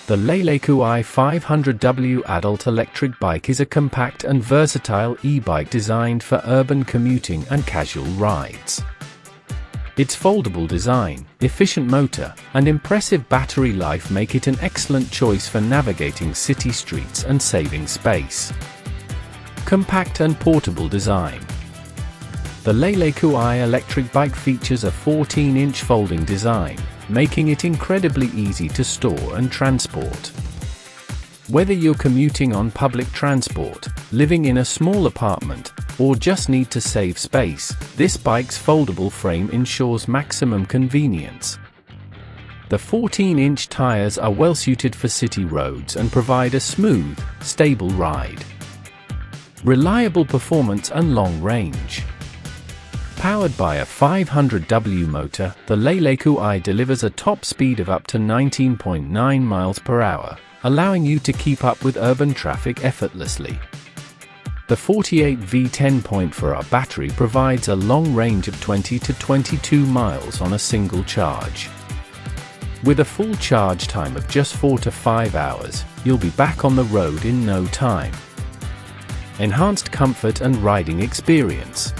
The Lelekuai 500W adult electric bike is a compact and versatile e-bike designed for urban commuting and casual rides. Its foldable design, efficient motor, and impressive battery life make it an excellent choice for navigating city streets and saving space. Compact and portable design. The Lelekuai electric bike features a 14-inch folding design, making it incredibly easy to store and transport. Whether you're commuting on public transport, living in a small apartment, or just need to save space, this bike's foldable frame ensures maximum convenience. The 14-inch tires are well suited for city roads and provide a smooth, stable ride. Reliable performance and long range. Powered by a 500W motor, the Lelekuai delivers a top speed of up to 19.9 miles per hour, allowing you to keep up with urban traffic effortlessly. The 48V 10.4Ah battery provides a long range of 20 to 22 miles on a single charge. With a full charge time of just 4 to 5 hours, you'll be back on the road in no time. Enhanced comfort and riding experience.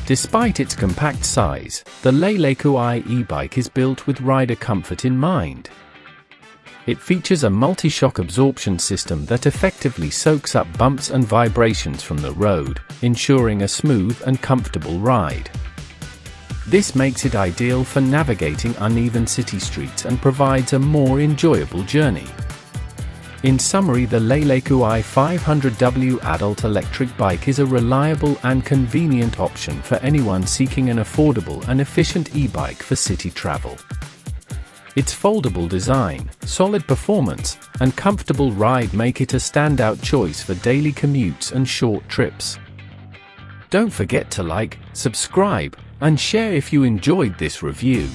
Despite its compact size, the Lelekuai e-bike is built with rider comfort in mind. It features a multi-shock absorption system that effectively soaks up bumps and vibrations from the road, ensuring a smooth and comfortable ride. This makes it ideal for navigating uneven city streets and provides a more enjoyable journey. In summary, the Lelekuai 500W adult electric bike is a reliable and convenient option for anyone seeking an affordable and efficient e-bike for city travel. Its foldable design, solid performance, and comfortable ride make it a standout choice for daily commutes and short trips. Don't forget to like, subscribe, and share if you enjoyed this review.